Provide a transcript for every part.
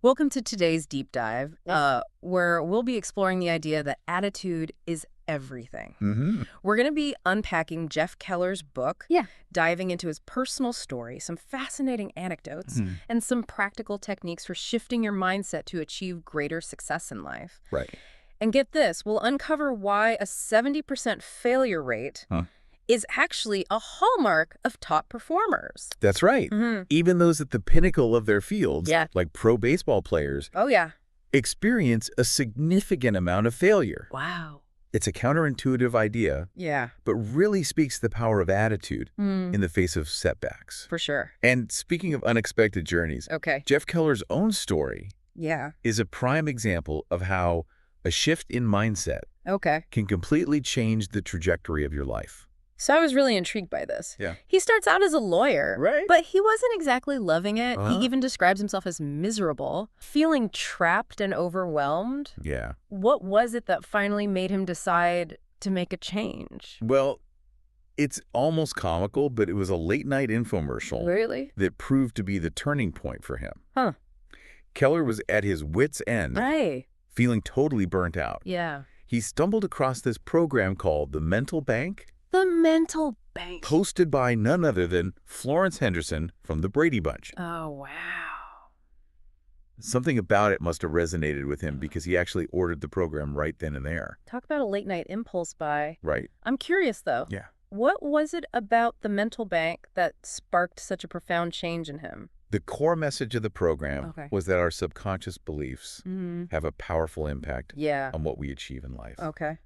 Welcome to today's deep dive, where we'll be exploring the idea that attitude is everything. Mm-hmm. We're going to be unpacking Jeff Keller's book, Yeah. diving into his personal story, some fascinating anecdotes, Mhm. and some practical techniques for shifting your mindset to achieve greater success in life. Right. And get this, we'll uncover why a 70% failure rate Huh. is actually a hallmark of top performers. That's right. Mm-hmm. Even those at the pinnacle of their fields, Yeah. like pro baseball players, Oh, yeah. experience a significant amount of failure. Wow. It's a counterintuitive idea, Yeah. but really speaks to the power of attitude Mm, in the face of setbacks. for sure. And speaking of unexpected journeys, Okay. Jeff Keller's own story Yeah. is a prime example of how a shift in mindset Okay. can completely change the trajectory of your life. So I was really intrigued by this. Yeah. He starts out as a lawyer, Right. but he wasn't exactly loving it. Uh-huh. He even describes himself as miserable, feeling trapped and overwhelmed. Yeah. What was it that finally made him decide to make a change? Well, it's almost comical, but it was a late-night infomercial Really? that proved to be the turning point for him. Huh. Keller was at his wit's end, Right. feeling totally burnt out. Yeah. He stumbled across this program called The Mental Bank, The mental bank. hosted by none other than Florence Henderson from the Brady Bunch. Oh, wow. Something about it must have resonated with him because he actually ordered the program right then and there. Talk about a late night impulse buy. Right. I'm curious, though. Yeah. What was it about the mental bank that sparked such a profound change in him? The core message of the program Okay. was that our subconscious beliefs Mm-hmm. have a powerful impact Yeah. on what we achieve in life. Okay.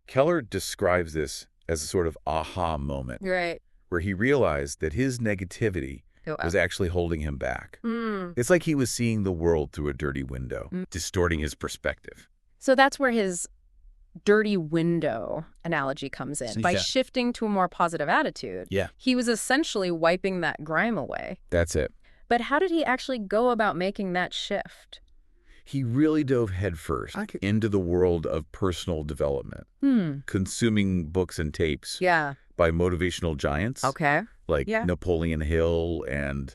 Keller describes this as a sort of aha moment Right. where he realized that his negativity was actually holding him back. Mm. It's like he was seeing the world through a dirty window, Mm. distorting his perspective. So that's where his dirty window analogy comes in. By Yeah. shifting to a more positive attitude, Yeah. he was essentially wiping that grime away. That's it. But how did he actually go about making that shift? He really dove headfirst into the world of personal development, consuming books and tapes Yeah. by motivational giants Okay. like Yeah. Napoleon Hill and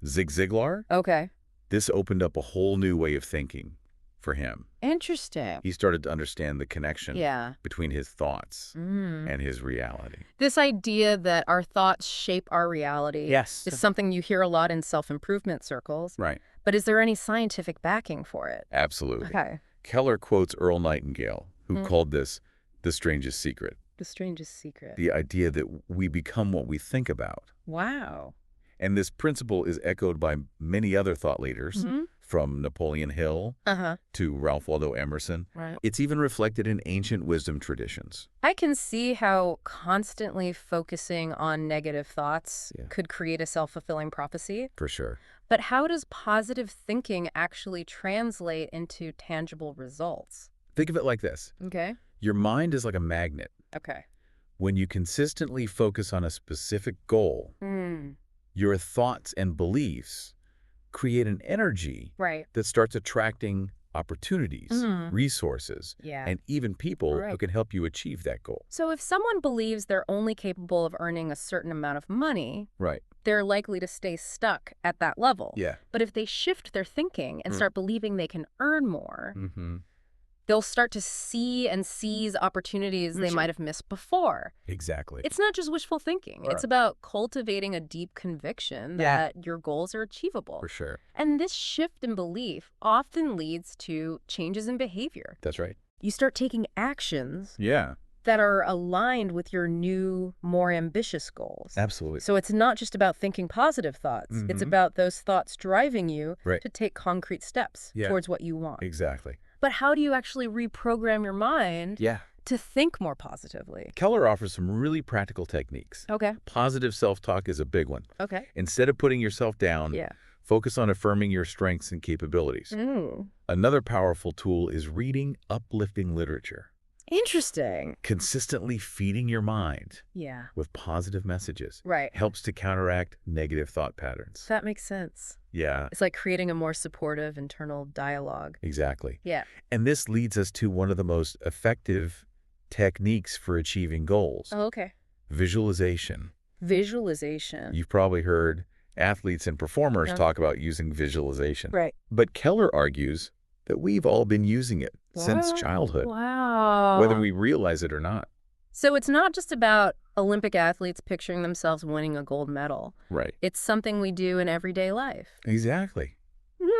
Zig Ziglar. Okay. This opened up a whole new way of thinking for him. Interesting. He started to understand the connection Yeah. between his thoughts and his reality. This idea that our thoughts shape our reality Yes. is something you hear a lot in self-improvement circles. Right. But is there any scientific backing for it? Absolutely. Okay. Keller quotes Earl Nightingale, who Mm. called this the strangest secret. The strangest secret. The idea that we become what we think about. Wow. And this principle is echoed by many other thought leaders, Mhm. from Napoleon Hill Uh-huh. to Ralph Waldo Emerson. Right. It's even reflected in ancient wisdom traditions. I can see how constantly focusing on negative thoughts Yeah. could create a self-fulfilling prophecy. For sure. But how does positive thinking actually translate into tangible results? Think of it like this. Okay. Your mind is like a magnet. Okay. When you consistently focus on a specific goal, your thoughts and beliefs create an energy Right. that starts attracting opportunities, Mhm. resources, Yeah. and even people who Right. can help you achieve that goal. So if someone believes they're only capable of earning a certain amount of money, Right. they're likely to stay stuck at that level. Yeah. But if they shift their thinking and start believing they can earn more, Mm-hmm. they'll start to see and seize opportunities they Sure. might have missed before. Exactly. It's not just wishful thinking. It's Right. about cultivating a deep conviction that your goals are achievable. For sure. And this shift in belief often leads to changes in behavior. That's right. You start taking actions Yeah. that are aligned with your new, more ambitious goals. Absolutely. So it's not just about thinking positive thoughts. It's Mhm. about those thoughts driving you Right. to take concrete steps Yeah. towards what you want. Exactly. But how do you actually reprogram your mind Yeah. to think more positively? Keller offers some really practical techniques. Okay. Positive self-talk is a big one. Okay. Instead of putting yourself down, Yeah. focus on affirming your strengths and capabilities. Another powerful tool is reading uplifting literature. Interesting. Consistently feeding your mind Yeah. with positive messages Right. helps to counteract negative thought patterns. That makes sense. Yeah, It's like creating a more supportive internal dialogue. exactly. Yeah. And this leads us to one of the most effective techniques for achieving goals, Oh, okay. visualization. Visualization. You've probably heard Athletes and performers Yeah. talk about using visualization. Right. But Keller argues that we've all been using it since What? childhood, Wow. whether we realize it or not. So it's not just about Olympic athletes picturing themselves winning a gold medal. Right. It's something we do in everyday life. Exactly.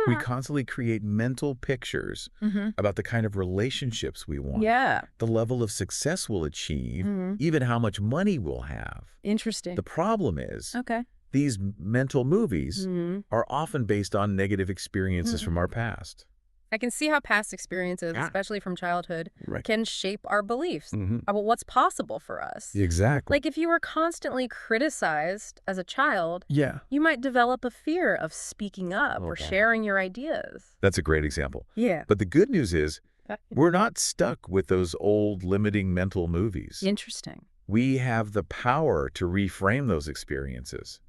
We constantly create mental pictures about the kind of relationships we want, Yeah. the level of success we'll achieve, even how much money we'll have. Interesting. The problem is, Okay. these mental movies are often based on negative experiences from our past. I can see how past experiences, Yeah. especially from childhood, Right. can shape our beliefs about what's possible for us. Exactly. Like if you were constantly criticized as a child, Yeah. you might develop a fear of speaking up or Okay. sharing your ideas. That's a great example. Yeah. But the good news is, we're not stuck with those old limiting mental movies. Interesting. We have the power to reframe those experiences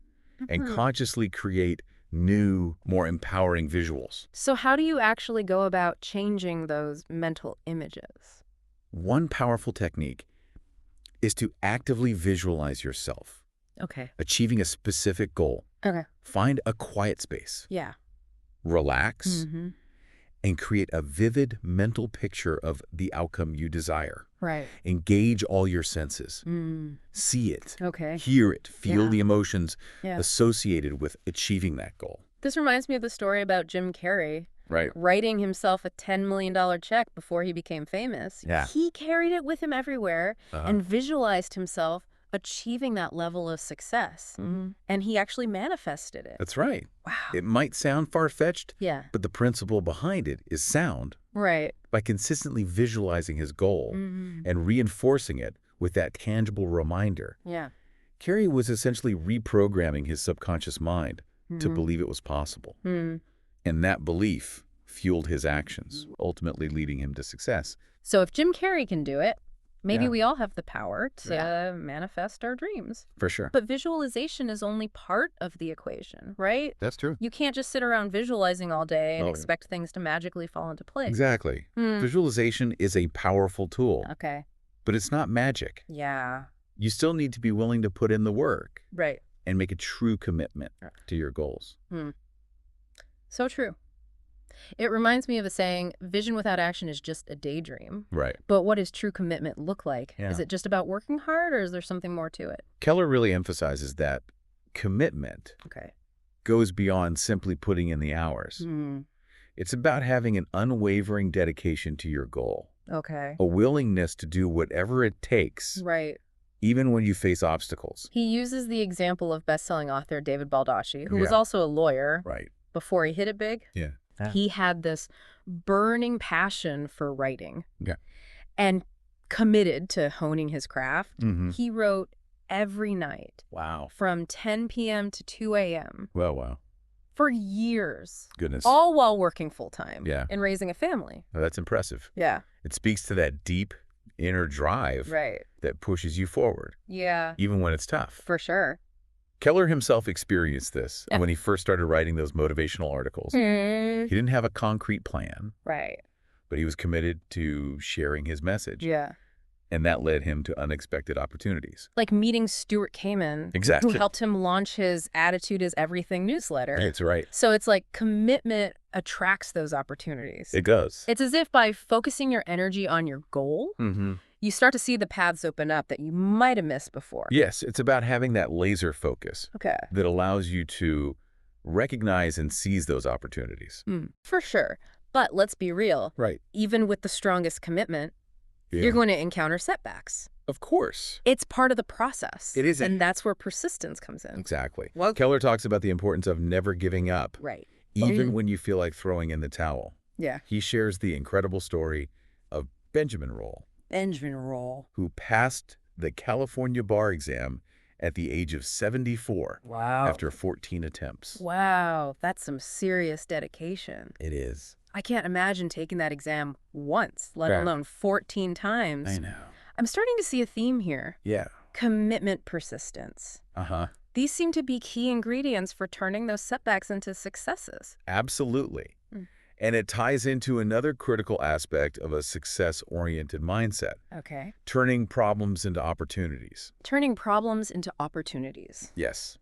and consciously create new, more empowering visuals. So how do you actually go about changing those mental images? One powerful technique is to actively visualize yourself, Okay. achieving a specific goal. Okay. Find a quiet space, Yeah. relax, and create a vivid mental picture of the outcome you desire. Right. Engage all your senses. See it, Okay. hear it, feel Yeah. the emotions Yeah. associated with achieving that goal. This reminds me of the story about Jim Carrey Right. writing himself a $10 million check before he became famous. Yeah. He carried it with him everywhere and visualized himself achieving that level of success. And he actually manifested it. That's right. Wow. It might sound far-fetched, Yeah. but the principle behind it is sound. Right. By consistently visualizing his goal and reinforcing it with that tangible reminder, Yeah. Carey was essentially reprogramming his subconscious mind to believe it was possible. And that belief fueled his actions, ultimately leading him to success. So if Jim Carrey can do it, maybe Yeah. we all have the power to manifest our dreams. For sure. But visualization is only part of the equation, right? That's true. You can't just sit around visualizing all day and Oh, yeah. expect things to magically fall into place. Exactly. Visualization is a powerful tool, Okay. but it's not magic. Yeah. You still need to be willing to put in the work Right. and make a true commitment to your goals. So true. It reminds me of a saying, vision without action is just a daydream. Right. But what does true commitment look like? Yeah. Is it just about working hard or is there something more to it? Keller really emphasizes that commitment Okay. goes beyond simply putting in the hours. It's about having an unwavering dedication to your goal, Okay. a willingness to do whatever it takes, Right. even when you face obstacles. He uses the example of best-selling author David Baldacci, who was Yeah. also a lawyer Right. before he hit it big. Yeah. He had this burning passion for writing Yeah. and committed to honing his craft. He wrote every night Wow. from 10 p.m. to 2 a.m. Well, wow. for years, Goodness. all while working full-time Yeah. and raising a family. Now, that's impressive. Yeah. It speaks to that deep inner drive Right. that pushes you forward, Yeah, even when it's tough. for sure. Keller himself experienced this Yeah. when he first started writing those motivational articles. He didn't have a concrete plan, Right. but he was committed to sharing his message. Yeah. And that led him to unexpected opportunities. Like meeting Stuart Kamen, Exactly. who helped him launch his Attitude is Everything newsletter. That's right. So it's like commitment attracts those opportunities. It does. It's as if by focusing your energy on your goal, you start to see the paths open up that you might have missed before. Yes, it's about having that laser focus Okay. that allows you to recognize and seize those opportunities. For sure. But let's be real. Right. Even with the strongest commitment, Yeah. you're going to encounter setbacks. Of course. It's part of the process. It isn't. And that's where persistence comes in. Exactly. Well- Keller talks about the importance of never giving up, Right. even when you feel like throwing in the towel. Yeah. He shares the incredible story of Benjamin Roll, Benjamin Roll. who passed the California bar exam at the age of 74 Wow. after 14 attempts. Wow. That's some serious dedication. It is. I can't imagine taking that exam once, let Yeah. alone 14 times. I know. I'm starting to see a theme here. Yeah. Commitment, persistence. Uh-huh. These seem to be key ingredients for turning those setbacks into successes. Absolutely. And it ties into another critical aspect of a success-oriented mindset, Okay. turning problems into opportunities. Turning problems into opportunities. Yes.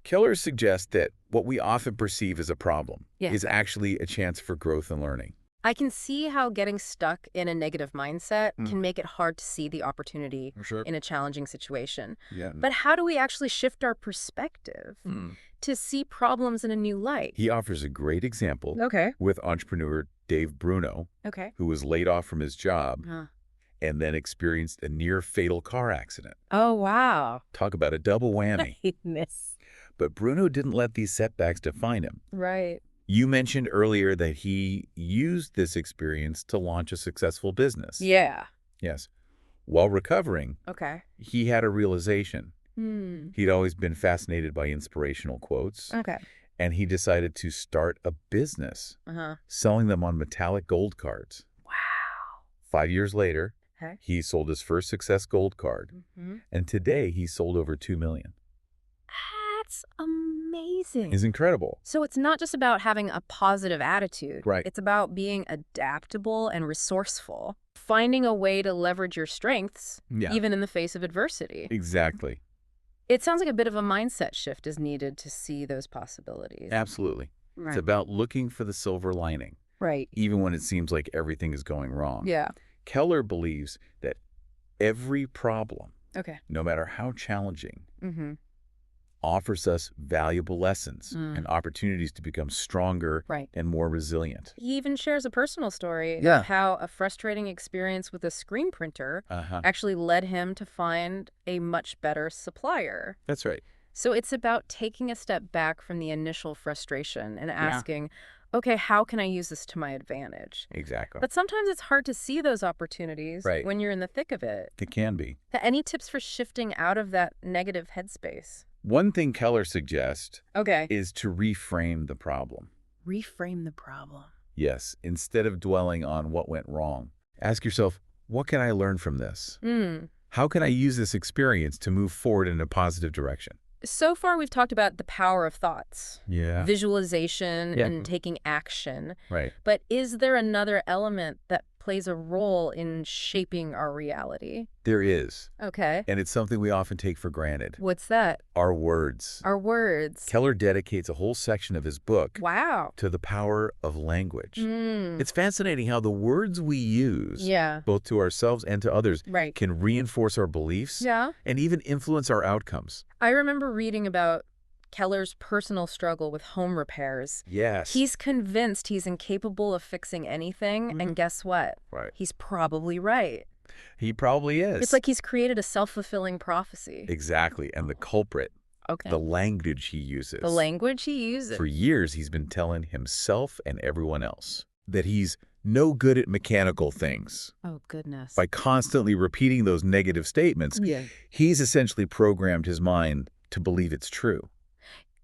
Keller suggests that what we often perceive as a problem Yeah. is actually a chance for growth and learning. I can see how getting stuck in a negative mindset can make it hard to see the opportunity For sure. in a challenging situation. Yeah. But how do we actually shift our perspective to see problems in a new light? He offers a great example Okay. with entrepreneur Dave Bruno, Okay. who was laid off from his job Huh. and then experienced a near-fatal car accident. Oh, wow. Talk about a double whammy. Goodness. But Bruno didn't let these setbacks define him. Right. You mentioned earlier that he used this experience to launch a successful business. Yeah. Yes. While recovering, Okay. he had a realization. Hmm. He'd always been fascinated by inspirational quotes, Okay. and he decided to start a business, Uh-huh. selling them on metallic gold cards. Wow. 5 years later, Okay. he sold his first Success Gold card, and today he's sold over 2 million. That's amazing. It's incredible. So it's not just about having a positive attitude. Right. It's about being adaptable and resourceful, finding a way to leverage your strengths, Yeah. even in the face of adversity. Exactly. It sounds like a bit of a mindset shift is needed to see those possibilities. Absolutely. Right. It's about looking for the silver lining, Right. even when it seems like everything is going wrong. Yeah. Keller believes that every problem, Okay. no matter how challenging, Mm-hmm. offers us valuable lessons and opportunities to become stronger Right. and more resilient. He even shares a personal story Yeah. of how a frustrating experience with a screen printer Uh-huh. actually led him to find a much better supplier. That's right. So it's about taking a step back from the initial frustration and asking, okay, how can I use this to my advantage? Exactly. But sometimes it's hard to see those opportunities Right. when you're in the thick of it. It can be. Any tips for shifting out of that negative headspace? One thing Keller suggests Okay. is to reframe the problem. Reframe the problem. Yes, instead of dwelling on what went wrong, ask yourself, what can I learn from this? How can I use this experience to move forward in a positive direction? So far, we've talked about the power of thoughts, Yeah. visualization, Yeah. and taking action. Right. But is there another element that plays a role in shaping our reality? There is. Okay. And it's something we often take for granted. What's that? Our words. Our words. Keller dedicates a whole section of his book Wow. to the power of language. Mm. It's fascinating how the words we use, Yeah. both to ourselves and to others, Right. can reinforce our beliefs Yeah. and even influence our outcomes. I remember reading about Keller's personal struggle with home repairs. Yes. He's convinced he's incapable of fixing anything, and guess what? Right. He's probably right. He probably is. It's like he's created a self-fulfilling prophecy. Exactly. And the culprit, Okay. the language he uses. The language he uses. For years, he's been telling himself and everyone else that he's no good at mechanical things. Oh, goodness. By constantly repeating those negative statements, he's essentially programmed his mind to believe it's true.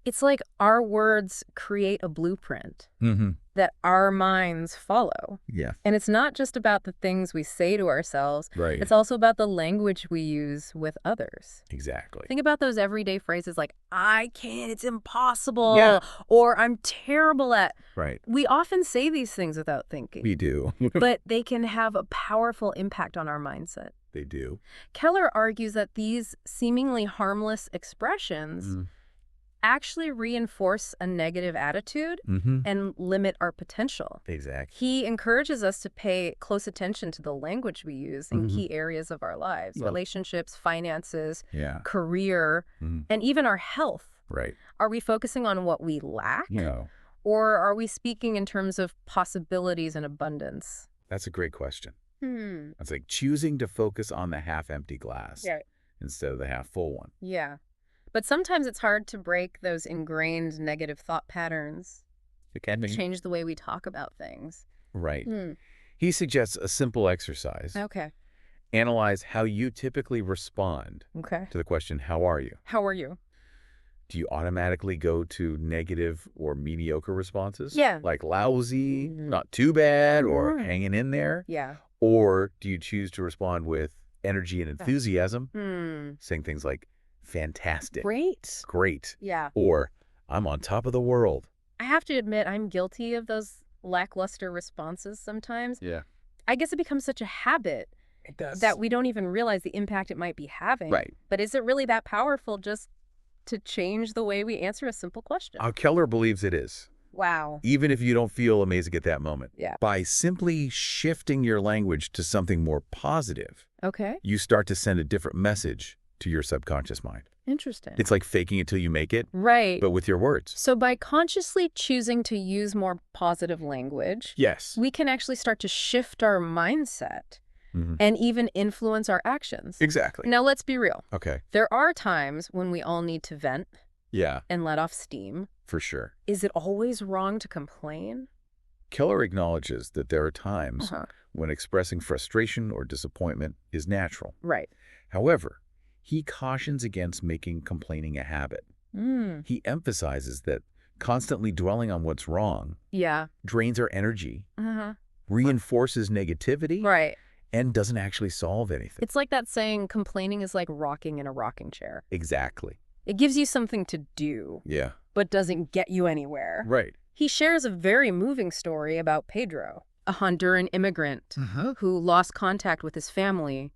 It's like our words create a blueprint Mm-hmm. that our minds follow. Yeah. And it's not just about the things we say to ourselves. Right. It's also about the language we use with others. Exactly. Think about those everyday phrases like, I can't, it's impossible, Yeah. or I'm terrible at. Right. We often say these things without thinking, We do. but they can have a powerful impact on our mindset. They do. Keller argues that these seemingly harmless expressions actually reinforce a negative attitude Mm-hmm. and limit our potential. Exactly. He encourages us to pay close attention to the language we use in key areas of our lives, Well- relationships, finances, Yeah. career, Mhm. and even our health. Right. Are we focusing on what we lack, No. or are we speaking in terms of possibilities and abundance? That's a great question. Hmm. It's like choosing to focus on the half-empty glass Yeah. instead of the half-full one. Yeah. But sometimes it's hard to break those ingrained negative thought patterns, It can be. change the way we talk about things. Right. Hmm. He suggests a simple exercise. Okay. Analyze how you typically respond Okay. to the question, how are you? How are you? Do you automatically go to negative or mediocre responses? Yeah. Like lousy, not too bad, or Right. hanging in there? Yeah. Or do you choose to respond with energy and enthusiasm, Hmm. saying things like, fantastic, Great. great, Yeah. or I'm on top of the world? I have to admit, I'm guilty of those lackluster responses sometimes. Yeah. I guess it becomes such a habit It does. that we don't even realize the impact it might be having. Right. But is it really that powerful just to change the way we answer a simple question. Keller believes it is. Wow. Even if you don't feel amazing at that moment. Yeah. By simply shifting your language to something more positive, Okay. you start to send a different message to your subconscious mind. Interesting. It's like faking it till you make it, Right. but with your words. So by consciously choosing to use more positive language, Yes. we can actually start to shift our mindset Mm-hmm. and even influence our actions. Exactly. Now, let's be real. Okay. There are times when we all need to vent Yeah, and let off steam. for sure. Is it always wrong to complain? Keller acknowledges that there are times Uh-huh. when expressing frustration or disappointment is natural. Right. However, he cautions against making complaining a habit. Mm. He emphasizes that constantly dwelling on what's wrong Yeah. drains our energy, Uh-huh. reinforces negativity, Right. and doesn't actually solve anything. It's like that saying, complaining is like rocking in a rocking chair. Exactly. It gives you something to do, Yeah. but doesn't get you anywhere. Right. He shares a very moving story about Pedro, a Honduran immigrant who lost contact with his family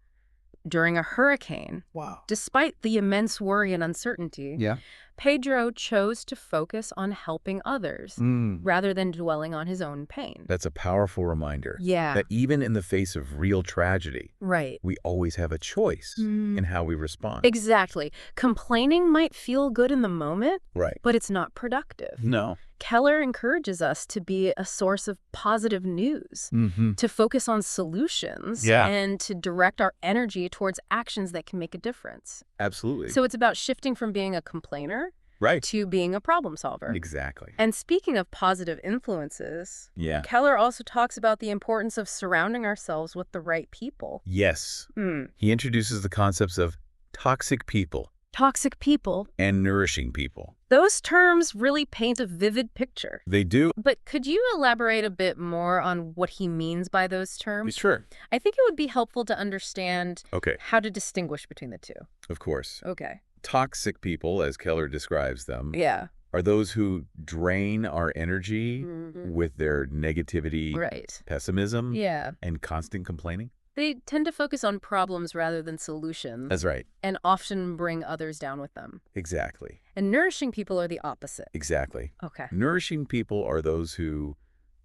during a hurricane. Wow. Despite the immense worry and uncertainty, Yeah. Pedro chose to focus on helping others Mm. rather than dwelling on his own pain. That's a powerful reminder Yeah, that even in the face of real tragedy, right. we always have a choice in how we respond. Exactly. Complaining might feel good in the moment, Right. but it's not productive. No. Keller encourages us to be a source of positive news, Mm-hmm. to focus on solutions, Yeah. and to direct our energy towards actions that can make a difference. Absolutely. So it's about shifting from being a complainer right. to being a problem solver. Exactly. And speaking of positive influences, Yeah. Keller also talks about the importance of surrounding ourselves with the right people. Yes. He introduces the concepts of toxic people Toxic people, and nourishing people. those terms really paint a vivid picture. They do. But could you elaborate a bit more on what he means by those terms? Sure. I think it would be helpful to understand Okay. how to distinguish between the two. Of course. Okay. Toxic people, as Keller describes them, Yeah. are those who drain our energy Mhm. with their negativity, Right. pessimism, Yeah. and constant complaining. They tend to focus on problems rather than solutions. That's right. And often bring others down with them. Exactly. And nourishing people are the opposite. Exactly. Okay. Nourishing people are those who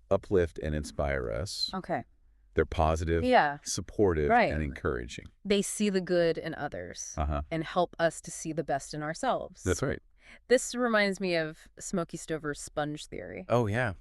uplift and inspire us. Okay. They're positive, Yeah. supportive, Right. and encouraging. They see the good in others Uh-huh. and help us to see the best in ourselves. That's right. This reminds me of Smokey Stover's sponge theory. Oh, yeah.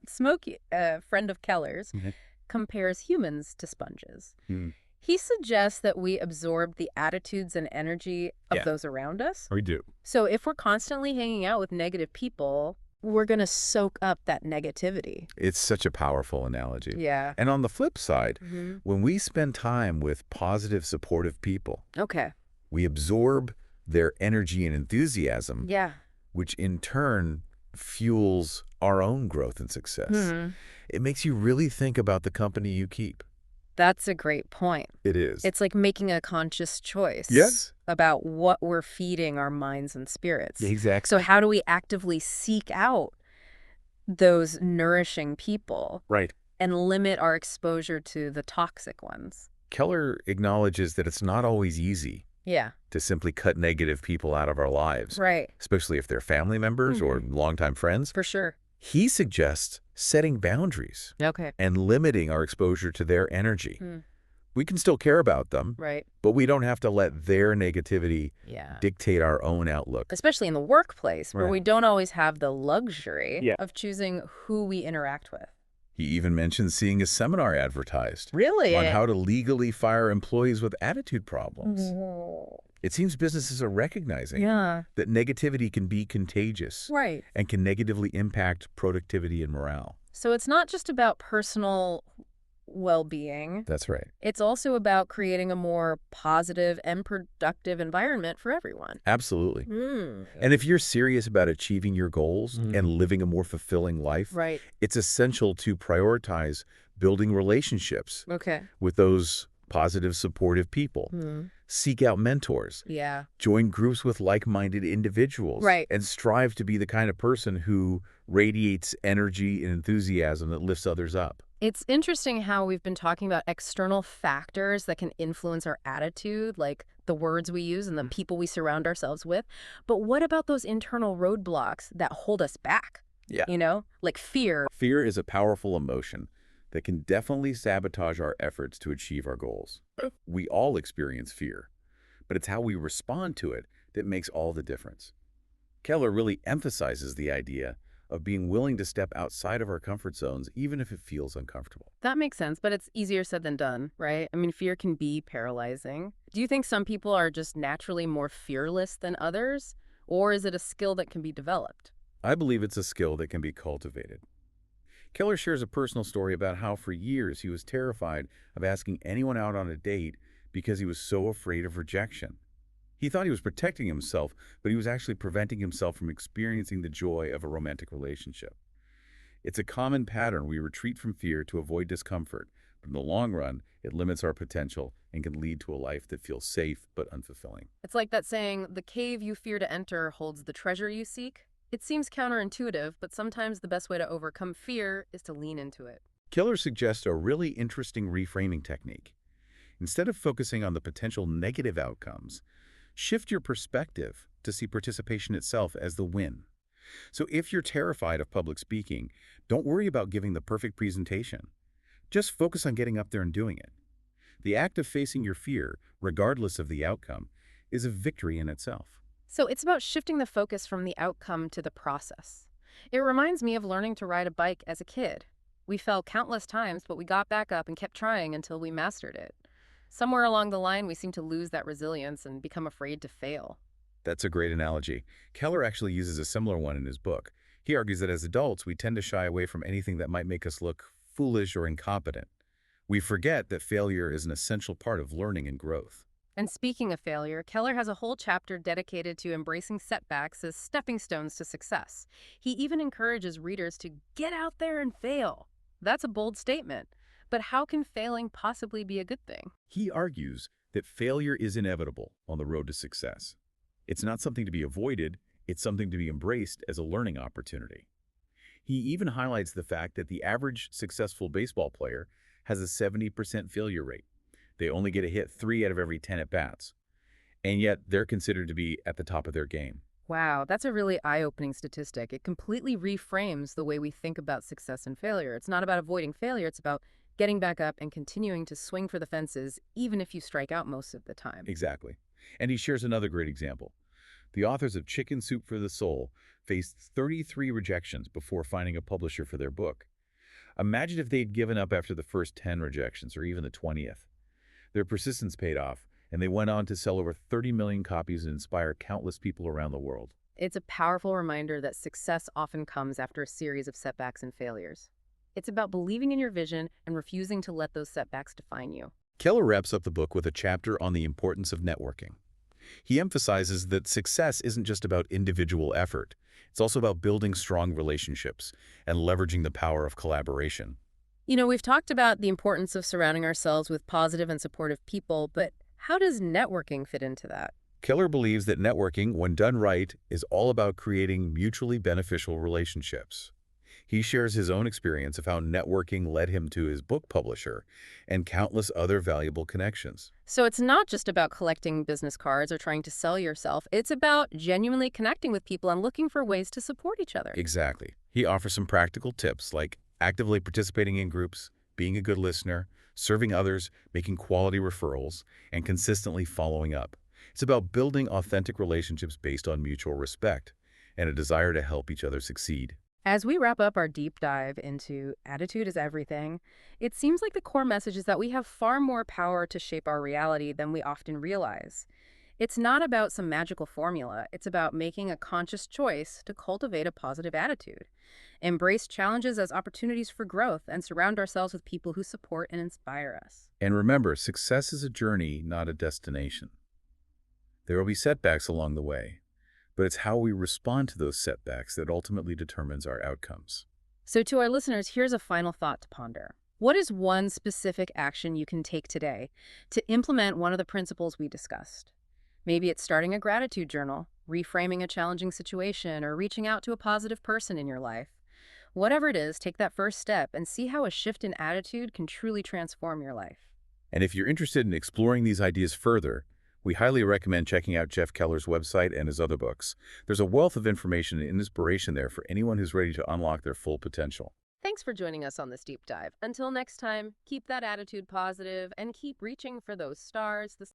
Smokey, a friend of Keller's, Mhm. compares humans to sponges. Hmm. He suggests that we absorb the attitudes and energy of Yeah. those around us. We do. So if we're constantly hanging out with negative people, we're going to soak up that negativity. It's such a powerful analogy. Yeah. And on the flip side, Mm-hmm. when we spend time with positive, supportive people, Okay. we absorb their energy and enthusiasm, Yeah. which in turn fuels our own growth and success. Mhm. It makes you really think about the company you keep. That's a great point. It is. It's like making a conscious choice Yes. about what we're feeding our minds and spirits. Exactly. So how do we actively seek out those nourishing people Right. and limit our exposure to the toxic ones? Keller acknowledges that it's not always easy Yeah. to simply cut negative people out of our lives, Right. especially if they're family members or longtime friends. For sure. He suggests setting boundaries Okay. and limiting our exposure to their energy. Hmm. We can still care about them, Right. but we don't have to let their negativity Yeah. dictate our own outlook. Especially in the workplace where Right. we don't always have the luxury Yeah. of choosing who we interact with. He even mentions seeing a seminar advertised Really? on how to legally fire employees with attitude problems. Mhm. It seems businesses are recognizing Yeah. that negativity can be contagious Right. and can negatively impact productivity and morale. So it's not just about personal well-being. That's right. It's also about creating a more positive and productive environment for everyone. Absolutely. Mm. And if you're serious about achieving your goals and living a more fulfilling life, Right. it's essential to prioritize building relationships Okay. with those positive, supportive people. Seek out mentors. Yeah. Join groups with like-minded individuals. Right. And strive to be the kind of person who radiates energy and enthusiasm that lifts others up. It's interesting how we've been talking about external factors that can influence our attitude, like the words we use and the people we surround ourselves with. But what about those internal roadblocks that hold us back? Yeah. Like fear. Fear is a powerful emotion that can definitely sabotage our efforts to achieve our goals. We all experience fear, but it's how we respond to it that makes all the difference. Keller really emphasizes the idea of being willing to step outside of our comfort zones, even if it feels uncomfortable. That makes sense, but it's easier said than done, right? I mean, fear can be paralyzing. Do you think some people are just naturally more fearless than others, or is it a skill that can be developed? I believe it's a skill that can be cultivated. Keller shares a personal story about how for years he was terrified of asking anyone out on a date because he was so afraid of rejection. He thought he was protecting himself, but he was actually preventing himself from experiencing the joy of a romantic relationship. It's a common pattern. We retreat from fear to avoid discomfort, but in the long run, it limits our potential and can lead to a life that feels safe but unfulfilling. It's like that saying, the cave you fear to enter holds the treasure you seek. It seems counterintuitive, but sometimes the best way to overcome fear is to lean into it. Keller suggests a really interesting reframing technique. Instead of focusing on the potential negative outcomes, shift your perspective to see participation itself as the win. So if you're terrified of public speaking, don't worry about giving the perfect presentation. Just focus on getting up there and doing it. The act of facing your fear, regardless of the outcome, is a victory in itself. So it's about shifting the focus from the outcome to the process. It reminds me of learning to ride a bike as a kid. We fell countless times, but we got back up and kept trying until we mastered it. Somewhere along the line, we seem to lose that resilience and become afraid to fail. That's a great analogy. Keller actually uses a similar one in his book. He argues that as adults, we tend to shy away from anything that might make us look foolish or incompetent. We forget that failure is an essential part of learning and growth. And speaking of failure, Keller has a whole chapter dedicated to embracing setbacks as stepping stones to success. He even encourages readers to get out there and fail. That's a bold statement. But how can failing possibly be a good thing? He argues that failure is inevitable on the road to success. It's not something to be avoided, it's something to be embraced as a learning opportunity. He even highlights the fact that the average successful baseball player has a 70% failure rate. They only get a hit 3 out of every 10 at-bats, and yet they're considered to be at the top of their game. Wow, that's a really eye-opening statistic. It completely reframes the way we think about success and failure. It's not about avoiding failure, it's about getting back up and continuing to swing for the fences, even if you strike out most of the time. Exactly. And he shares another great example. The authors of Chicken Soup for the Soul faced 33 rejections before finding a publisher for their book. Imagine if they'd given up after the first 10 rejections, or even the 20th. Their persistence paid off, and they went on to sell over 30 million copies and inspire countless people around the world. It's a powerful reminder that success often comes after a series of setbacks and failures. It's about believing in your vision and refusing to let those setbacks define you. Keller wraps up the book with a chapter on the importance of networking. He emphasizes that success isn't just about individual effort. It's also about building strong relationships and leveraging the power of collaboration. We've talked about the importance of surrounding ourselves with positive and supportive people, but how does networking fit into that? Keller believes that networking, when done right, is all about creating mutually beneficial relationships. He shares his own experience of how networking led him to his book publisher and countless other valuable connections. So it's not just about collecting business cards or trying to sell yourself. It's about genuinely connecting with people and looking for ways to support each other. Exactly. He offers some practical tips like actively participating in groups, being a good listener, serving others, making quality referrals, and consistently following up. It's about building authentic relationships based on mutual respect and a desire to help each other succeed. As we wrap up our deep dive into Attitude is Everything, it seems like the core message is that we have far more power to shape our reality than we often realize. It's not about some magical formula. It's about making a conscious choice to cultivate a positive attitude, embrace challenges as opportunities for growth, and surround ourselves with people who support and inspire us. And remember, success is a journey, not a destination. There will be setbacks along the way, but it's how we respond to those setbacks that ultimately determines our outcomes. So to our listeners, here's a final thought to ponder. What is one specific action you can take today to implement one of the principles we discussed? Maybe it's starting a gratitude journal, reframing a challenging situation, or reaching out to a positive person in your life. Whatever it is, take that first step and see how a shift in attitude can truly transform your life. And if you're interested in exploring these ideas further, We highly recommend checking out Jeff Keller's website and his other books. There's a wealth of information and inspiration there for anyone who's ready to unlock their full potential. Thanks for joining us on this deep dive. Until next time, keep that attitude positive and keep reaching for those stars. The